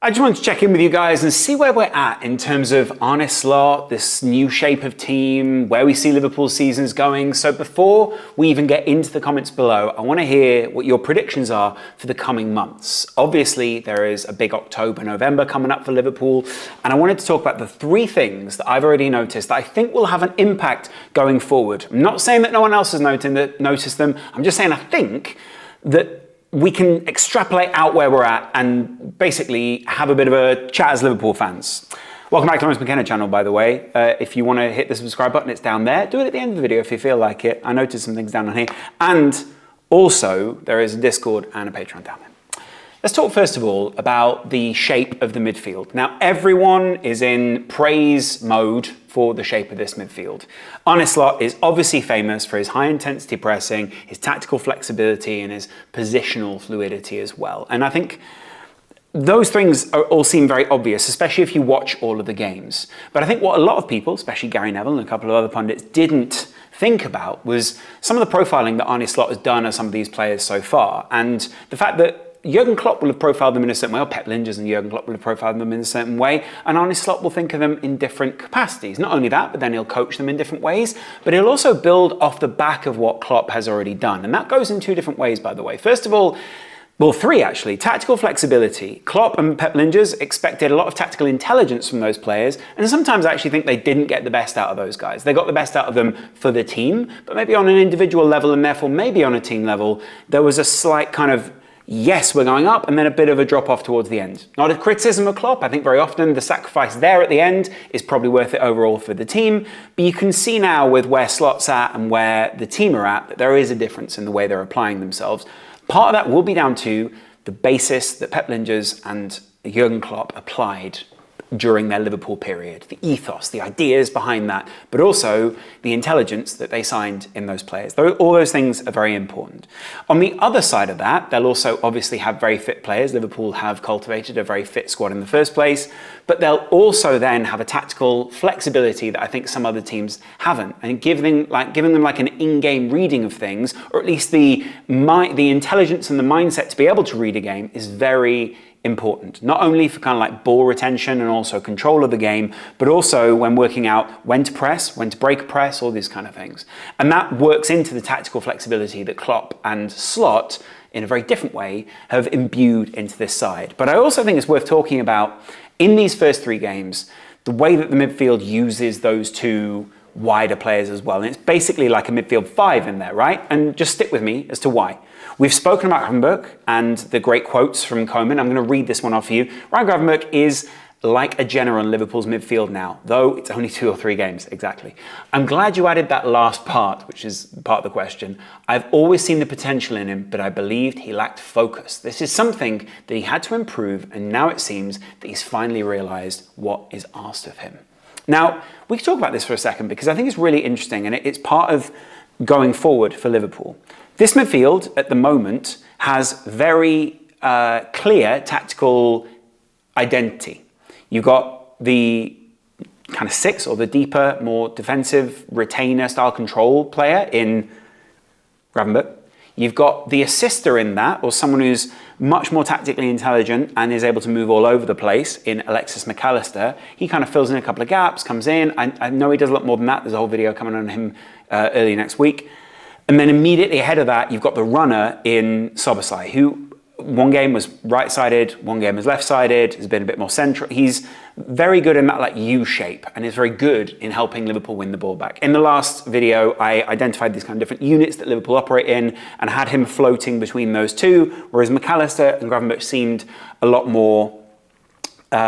I just wanted to check in with you guys and see where we're at in terms of Arne Slot, this new shape of team, where we see Liverpool's seasons going. So before we even get into the comments below, I want to hear what your predictions are for the coming months. Obviously, there is a big October, November coming up for Liverpool, and I wanted to talk about the three things that I've already noticed that I think will have an impact going forward. I'm not saying that no one else has noticed them. I'm just saying I think that we can extrapolate out where we're at and basically have a bit of a chat as Liverpool fans. Welcome back to Laurence McKenna channel, by the way. If you want to hit the subscribe button, it's down there. Do it at the end of the video if you feel like it. I noticed some things down on here. And also, there is a Discord and a Patreon down there. Let's talk first of all about the shape of the midfield. Now, everyone is in praise mode for the shape of this midfield. Arne Slot is obviously famous for his high intensity pressing, his tactical flexibility, and his positional fluidity as well. And I think those things all seem very obvious, especially if you watch all of the games. But I think what a lot of people, especially Gary Neville and a couple of other pundits, didn't think about was some of the profiling that Arne Slot has done of some of these players so far. And the fact that Jurgen Klopp will have profiled them in a certain way, or Pep Linders and Jurgen Klopp will have profiled them in a certain way, and Arne Slot will think of them in different capacities. Not only that, but then he'll coach them in different ways, but he'll also build off the back of what Klopp has already done. And that goes in two different ways, by the way. First of all, well, three actually. Tactical flexibility. Klopp and Pep Linders expected a lot of tactical intelligence from those players, and sometimes I actually think they didn't get the best out of those guys. They got the best out of them for the team, but maybe on an individual level and therefore maybe on a team level, there was a slight kind of yes, we're going up, and then a bit of a drop off towards the end. Not a criticism of Klopp. I think very often the sacrifice there at the end is probably worth it overall for the team. But you can see now with where Slot's at and where the team are at that there is a difference in the way they're applying themselves. Part of that will be down to the basis that Pep Linders and Jurgen Klopp applied during their Liverpool period, the ethos, the ideas behind that, but also the intelligence that they signed in those players. All those things are very important. On the other side of that, they'll also obviously have very fit players. Liverpool have cultivated a very fit squad in the first place, but they'll also then have a tactical flexibility that I think some other teams haven't, and giving them like an in-game reading of things, or at least the intelligence and the mindset to be able to read a game is very important, not only for kind of like ball retention and also control of the game, but also when working out when to press, when to break a press, all these kind of things. And that works into the tactical flexibility that Klopp and Slot, in a very different way, have imbued into this side. But I also think it's worth talking about, in these first three games, the way that the midfield uses those two wider players as well. And it's basically like a midfield five in there, right? And just stick with me as to why. We've spoken about Gravenberch and the great quotes from Koeman. I'm going to read this one off for you. Ryan Gravenberch is like a general in Liverpool's midfield now, though it's only 2 or 3 games, exactly. I'm glad you added that last part, which is part of the question. I've always seen the potential in him, but I believed he lacked focus. This is something that he had to improve, and now it seems that he's finally realised what is asked of him. Now, we can talk about this for a second because I think it's really interesting, and it's part of going forward for Liverpool. This midfield at the moment has very clear tactical identity. You've got the kind of 6 or the deeper, more defensive retainer style control player in Gravenberch. You've got the assister in that, or someone who's much more tactically intelligent and is able to move all over the place in Alexis McAllister. He kind of fills in a couple of gaps, comes in. I know he does a lot more than that. There's a whole video coming on him early next week. And then immediately ahead of that, you've got the runner in Szoboszlai, who one game was right-sided, one game was left-sided, has been a bit more central. He's very good in that like U shape and is very good in helping Liverpool win the ball back. In the last video, I identified these kind of different units that Liverpool operate in and had him floating between those two, whereas McAllister and Gravenberch seemed a lot more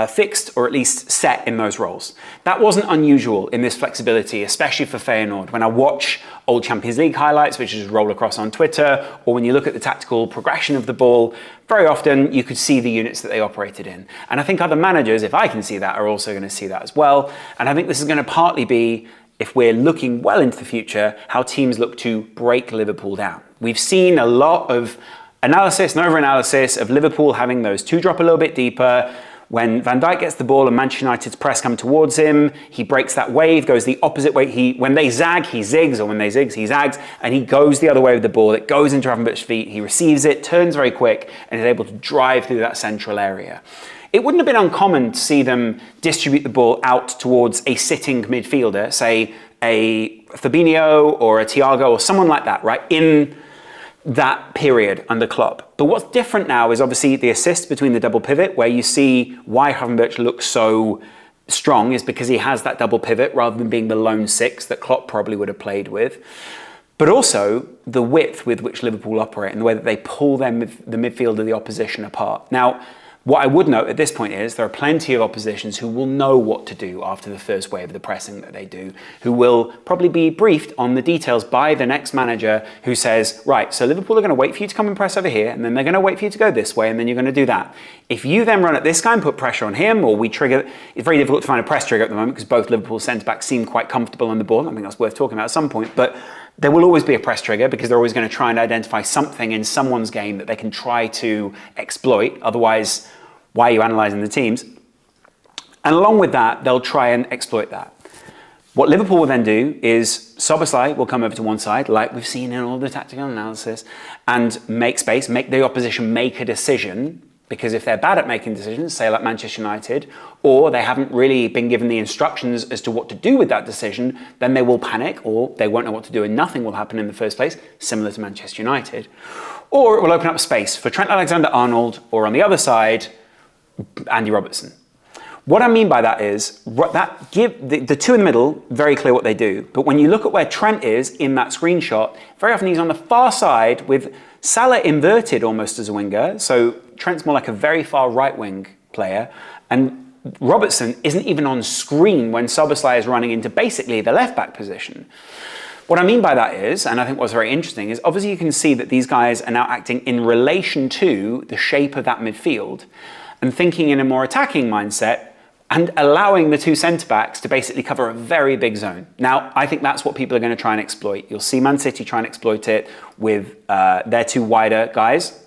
fixed, or at least set in those roles. That wasn't unusual in this flexibility, especially for Feyenoord. When I watch old Champions League highlights, which is roll across on Twitter, or when you look at the tactical progression of the ball, very often you could see the units that they operated in. And I think other managers, if I can see that, are also going to see that as well. And I think this is going to partly be, if we're looking well into the future, how teams look to break Liverpool down. We've seen a lot of analysis and over-analysis of Liverpool having those two drop a little bit deeper. When Van Dijk gets the ball and Manchester United's press come towards him, he breaks that wave, goes the opposite way. When they zag, he zigs, or when they zig, he zags, and he goes the other way with the ball. It goes into Gravenberch's feet, he receives it, turns very quick, and is able to drive through that central area. it wouldn't have been uncommon to see them distribute the ball out towards a sitting midfielder, say a Fabinho or a Thiago or someone like that, right, in that period under Klopp. But what's different now is obviously the assist between the double pivot, where you see why Havenberch looks so strong is because he has that double pivot rather than being the lone six that Klopp probably would have played with. But also the width with which Liverpool operate and the way that they pull the midfield of the opposition apart. Now, what I would note at this point is there are plenty of oppositions who will know what to do after the first wave of the pressing that they do, who will probably be briefed on the details by the next manager who says, right, so Liverpool are going to wait for you to come and press over here, and then they're going to wait for you to go this way, and then you're going to do that. If you then run at this guy and put pressure on him, or we trigger, it's very difficult to find a press trigger at the moment because both Liverpool centre-backs seem quite comfortable on the ball. I think that's worth talking about at some point, but there will always be a press trigger because they're always going to try and identify something in someone's game that they can try to exploit. Otherwise, why are you analysing the teams? And along with that, they'll try and exploit that. What Liverpool will then do is Szoboszlai will come over to one side, like we've seen in all the tactical analysis, and make space, make the opposition make a decision, because if they're bad at making decisions, say like Manchester United, or they haven't really been given the instructions as to what to do with that decision, then they will panic, or they won't know what to do and nothing will happen in the first place, similar to Manchester United. Or it will open up space for Trent Alexander-Arnold, or on the other side, Andy Robertson. What I mean by that is that give the two in the middle, very clear what they do. But when you look at where Trent is in that screenshot, very often he's on the far side with Salah inverted almost as a winger. So Trent's more like a very far right wing player. And Robertson isn't even on screen when Szoboszlai is running into basically the left back position. What I mean by that is, and I think what's very interesting, is obviously you can see that these guys are now acting in relation to the shape of that midfield and thinking in a more attacking mindset and allowing the two centre-backs to basically cover a very big zone. Now, I think that's what people are going to try and exploit. You'll see Man City try and exploit it with their two wider guys.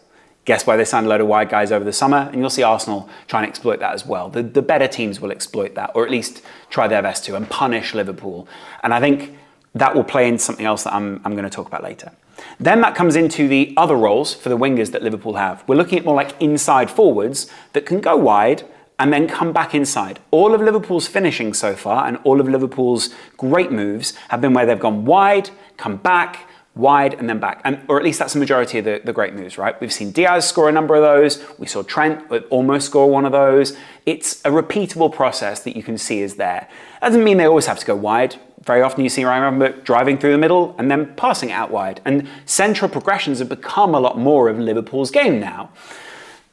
Guess why they signed a load of wide guys over the summer? And you'll see Arsenal try and exploit that as well. The better teams will exploit that, or at least try their best to, and punish Liverpool. And I think that will play into something else that I'm going to talk about later. Then that comes into the other roles for the wingers that Liverpool have. We're looking at more like inside forwards that can go wide and then come back inside. All of Liverpool's finishing so far and all of Liverpool's great moves have been where they've gone wide, come back, wide and then back. Or at least that's the majority of the great moves, right? We've seen Diaz score a number of those. We saw Trent almost score one of those. It's a repeatable process that you can see is there. That doesn't mean they always have to go wide. Very often you see Ryan Rambo driving through the middle and then passing it out wide. And central progressions have become a lot more of Liverpool's game now.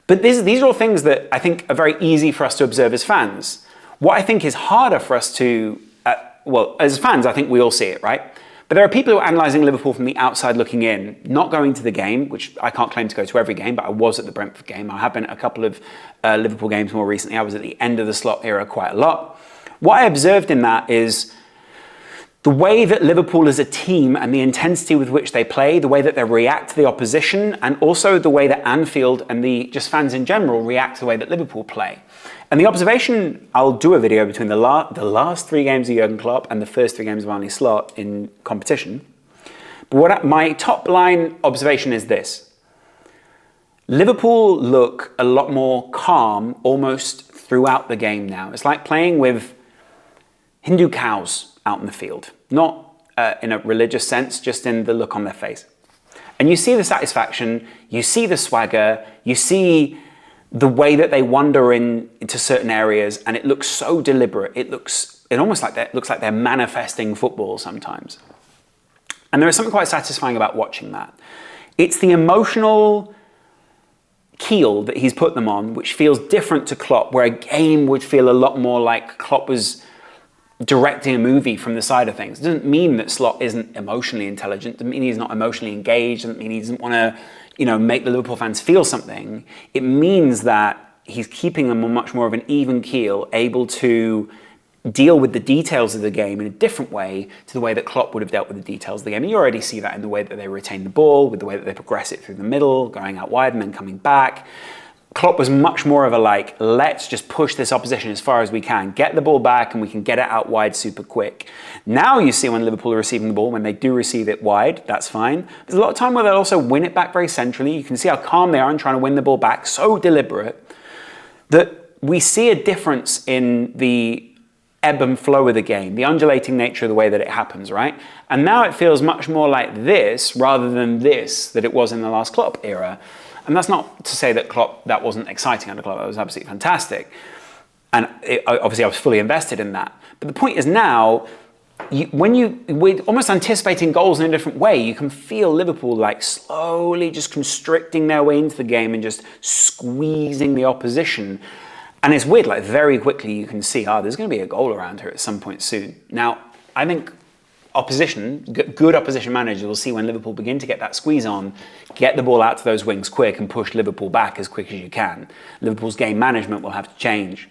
But these are all things that I think are very easy for us to observe as fans. What I think is harder for us to, well, as fans, I think we all see it, right? But there are people who are analysing Liverpool from the outside looking in, not going to the game, which I can't claim to go to every game, but I was at the Brentford game. I have been at a couple of Liverpool games more recently. I was at the end of the Slot era quite a lot. What I observed in that is the way that Liverpool as a team and the intensity with which they play, the way that they react to the opposition, and also the way that Anfield and the just fans in general react to the way that Liverpool play. And the observation, I'll do a video between the last 3 games of Jurgen Klopp and the first 3 games of Arne Slot in competition. But my top line observation is this. Liverpool look a lot more calm almost throughout the game now. It's like playing with Hindu cows out in the field, not in a religious sense, just in the look on their face. And you see the satisfaction, you see the swagger, you see the way that they wander into certain areas, and it looks so deliberate. It almost like looks like they're manifesting football sometimes. And there is something quite satisfying about watching that. It's the emotional keel that he's put them on, which feels different to Klopp, where a game would feel a lot more like Klopp was directing a movie from the side of things. It doesn't mean that Slot isn't emotionally intelligent. It doesn't mean he's not emotionally engaged. It doesn't mean he doesn't want to, make the Liverpool fans feel something. It means that he's keeping them on much more of an even keel, able to deal with the details of the game in a different way to the way that Klopp would have dealt with the details of the game. And you already see that in the way that they retain the ball, with the way that they progress it through the middle, going out wide and then coming back. Klopp was much more of a let's just push this opposition as far as we can, get the ball back and we can get it out wide super quick. Now you see when Liverpool are receiving the ball, when they do receive it wide, that's fine. There's a lot of time where they'll also win it back very centrally. You can see how calm they are in trying to win the ball back, so deliberate that we see a difference in the ebb and flow of the game, the undulating nature of the way that it happens, right? And now it feels much more like this rather than this that it was in the last Klopp era. And that's not to say that that wasn't exciting under Klopp. That was absolutely fantastic. And obviously I was fully invested in that. But the point is now, we're almost anticipating goals in a different way. You can feel Liverpool like slowly just constricting their way into the game and just squeezing the opposition. And it's weird, like very quickly you can see, there's going to be a goal around here at some point soon. Now, I think good opposition managers will see when Liverpool begin to get that squeeze on, get the ball out to those wings quick and push Liverpool back as quick as you can. Liverpool's game management will have to change.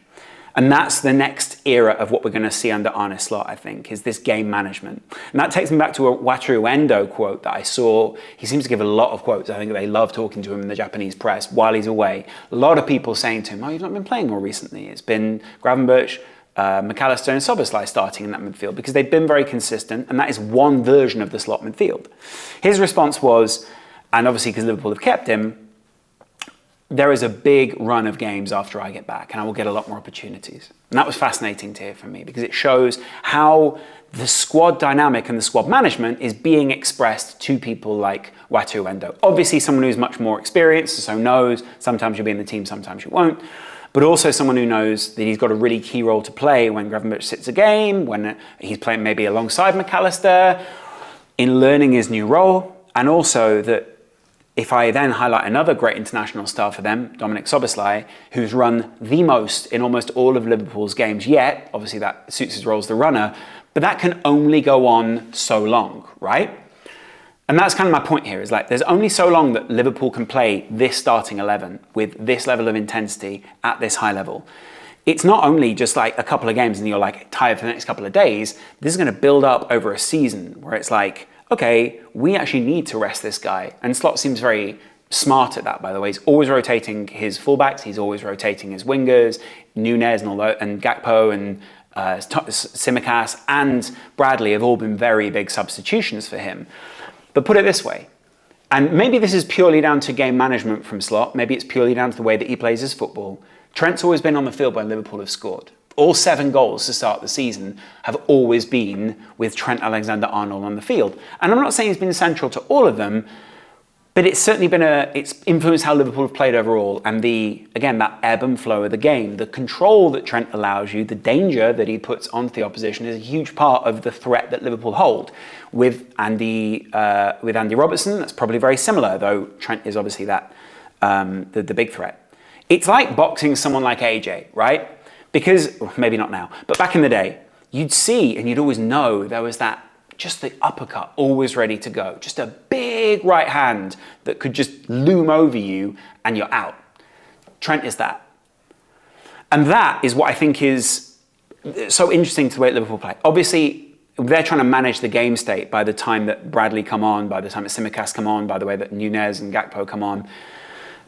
And that's the next era of what we're going to see under Arne Slot, I think, is this game management. And that takes me back to a Wataru Endo quote that I saw. He seems to give a lot of quotes. I think they love talking to him in the Japanese press while he's away. A lot of people saying to him, you've not been playing more recently. It's been Gravenberch, McAllister and Szoboszlai starting in that midfield because they've been very consistent, and that is one version of the Slot midfield. His response was, and obviously because Liverpool have kept him, there is a big run of games after I get back and I will get a lot more opportunities. And that was fascinating to hear from me because it shows how the squad dynamic and the squad management is being expressed to people like Wataru Endo. Obviously someone who's much more experienced, so knows sometimes you'll be in the team, sometimes you won't. But also someone who knows that he's got a really key role to play when Gravenberch sits a game, when he's playing maybe alongside McAllister, in learning his new role, and also that if I then highlight another great international star for them, Dominik Szoboszlai, who's run the most in almost all of Liverpool's games yet, obviously that suits his role as the runner, but that can only go on so long, right? And that's kind of my point here, is like there's only so long that Liverpool can play this starting 11 with this level of intensity at this high level. It's not only just like a couple of games and you're like tired for the next couple of days. This is going to build up over a season where it's like, okay, we actually need to rest this guy. And Slot seems very smart at that, by the way. He's always rotating his fullbacks. He's always rotating his wingers. Nunez and Gakpo and Tsimikas and Bradley have all been very big substitutions for him. But put it this way, and maybe this is purely down to game management from Slot. Maybe it's purely down to the way that he plays his football. Trent's always been on the field when Liverpool have scored. All 7 goals to start the season have always been with Trent Alexander-Arnold on the field. And I'm not saying he's been central to all of them, but it's certainly been it's influenced how Liverpool have played overall. And again, that ebb and flow of the game, the control that Trent allows you, the danger that he puts onto the opposition is a huge part of the threat that Liverpool hold. With Andy Robertson, that's probably very similar, though Trent is obviously the big threat. It's like boxing someone like AJ, right? Because, well, maybe not now, but back in the day, you'd see and you'd always know there was just the uppercut always ready to go. Just a big right hand that could just loom over you and you're out. Trent is that. And that is what I think is so interesting to the way Liverpool play. Obviously, they're trying to manage the game state by the time that Bradley come on, by the time that Tsimikas come on, by the way that Nunez and Gakpo come on.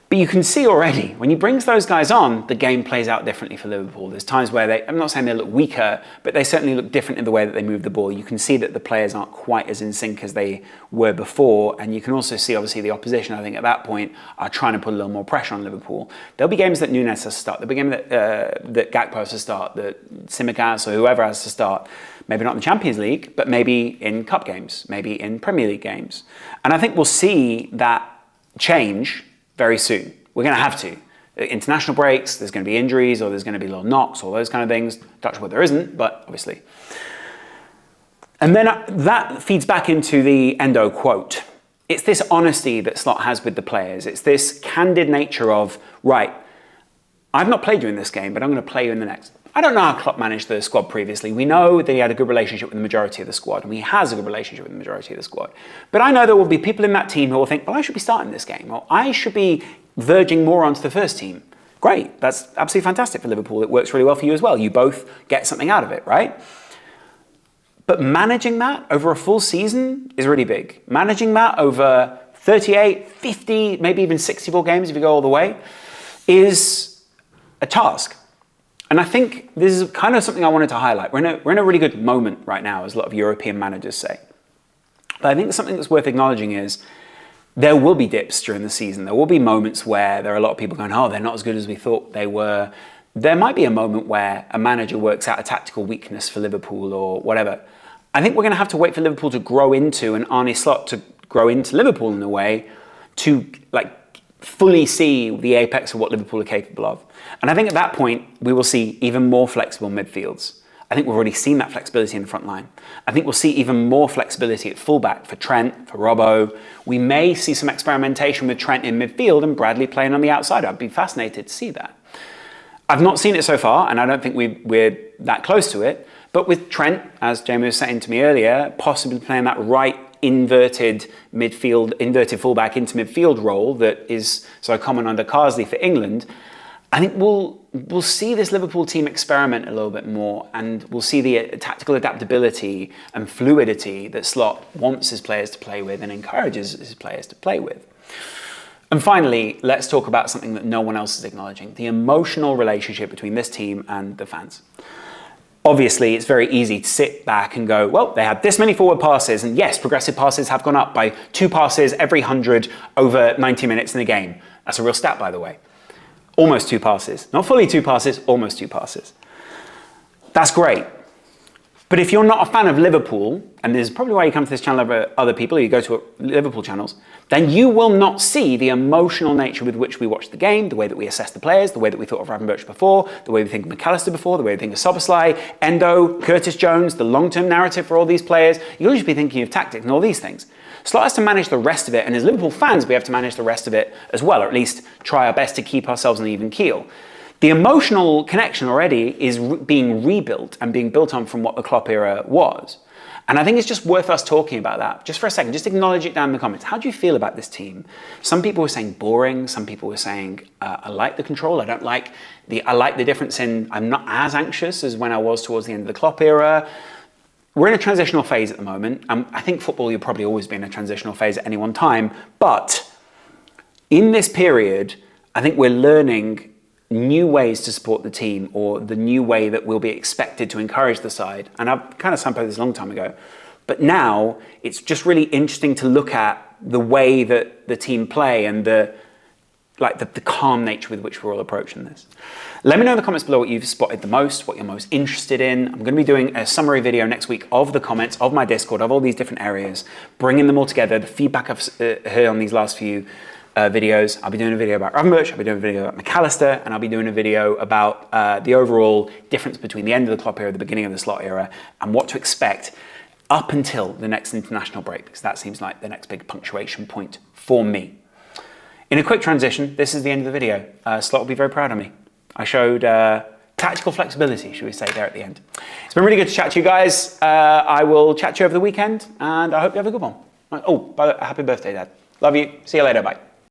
But you can see already, when he brings those guys on, the game plays out differently for Liverpool. There's times where I'm not saying they look weaker, but they certainly look different in the way that they move the ball. You can see that the players aren't quite as in sync as they were before. And you can also see, obviously, the opposition, I think, at that point, are trying to put a little more pressure on Liverpool. There'll be games that Nunez has to start. There'll be games that Gakpo has to start, that Tsimikas or whoever has to start. Maybe not in the Champions League, but maybe in Cup games, maybe in Premier League games. And I think we'll see that change very soon. We're going to have to. International breaks, there's going to be injuries, or there's going to be little knocks, all those kind of things. Touch wood, there isn't, but obviously. And then that feeds back into the Endo quote. It's this honesty that Slot has with the players. It's this candid nature of, right, I've not played you in this game, but I'm going to play you in the next. I don't know how Klopp managed the squad previously. We know that he had a good relationship with the majority of the squad, and he has a good relationship with the majority of the squad. But I know there will be people in that team who will think, well, I should be starting this game, or I should be verging more onto the first team. Great, that's absolutely fantastic for Liverpool. It works really well for you as well. You both get something out of it, right? But managing that over a full season is really big. Managing that over 38, 50, maybe even 64 games if you go all the way is a task. And I think this is kind of something I wanted to highlight. We're in a really good moment right now, as a lot of European managers say. But I think something that's worth acknowledging is there will be dips during the season. There will be moments where there are a lot of people going, oh, they're not as good as we thought they were. there might be a moment where a manager works out a tactical weakness for Liverpool or whatever. I think we're going to have to wait for Liverpool to grow into, and Arne Slot to grow into Liverpool in a way to fully see the apex of what Liverpool are capable of. And I think at that point, we will see even more flexible midfields. I think we've already seen that flexibility in the front line. I think we'll see even more flexibility at fullback for Trent, for Robbo. We may see some experimentation with Trent in midfield and Bradley playing on the outside. I'd be fascinated to see that. I've not seen it so far, and I don't think we're that close to it. But with Trent, as Jamie was saying to me earlier, possibly playing that right inverted fullback into midfield role that is so common under Carsley for England, I think we'll see this Liverpool team experiment a little bit more, and we'll see the tactical adaptability and fluidity that Slot wants his players to play with and encourages his players to play with. And finally, let's talk about something that no one else is acknowledging, the emotional relationship between this team and the fans. Obviously, it's very easy to sit back and go, well, they had this many forward passes, and yes, progressive passes have gone up by 2 passes every 100 over 90 minutes in a game. That's a real stat, by the way. Almost 2 passes. Not fully 2 passes, almost 2 passes. That's great. But if you're not a fan of Liverpool, and this is probably why you come to this channel over other people, or you go to Liverpool channels, then you will not see the emotional nature with which we watch the game, the way that we assess the players, the way that we thought of Ravenberch before, the way we think of McAllister before, the way we think of Soboslai, Endo, Curtis Jones, the long-term narrative for all these players. You'll just be thinking of tactics and all these things. Slot has to manage the rest of it, and as Liverpool fans, we have to manage the rest of it as well, or at least try our best to keep ourselves on an even keel. The emotional connection already is being rebuilt and being built on from what the Klopp era was. And I think it's just worth us talking about that just for a second. Just acknowledge it down in the comments. How do you feel about this team? Some people were saying boring. Some people were saying, I like the control. I like the difference in, I'm not as anxious as when I was towards the end of the Klopp era. We're in a transitional phase at the moment. I think football, you'll probably always be in a transitional phase at any one time. But in this period, I think we're learning new ways to support the team, or the new way that we'll be expected to encourage the side. And I've kind of signposted this a long time ago. But now it's just really interesting to look at the way that the team play and the calm nature with which we're all approaching this. Let me know in the comments below what you've spotted the most, what you're most interested in. I'm going to be doing a summary video next week of the comments, of my Discord, of all these different areas, bringing them all together, the feedback I've heard on these last few videos. I'll be doing a video about Ravenberch, I'll be doing a video about McAllister, and I'll be doing a video about the overall difference between the end of the Klopp era, the beginning of the Slot era, and what to expect up until the next international break, because that seems like the next big punctuation point for me. In a quick transition, this is the end of the video. Slot will be very proud of me. I showed tactical flexibility, should we say, there at the end. It's been really good to chat to you guys. I will chat to you over the weekend, and I hope you have a good one. Oh, by the way, happy birthday, Dad. Love you. See you later. Bye.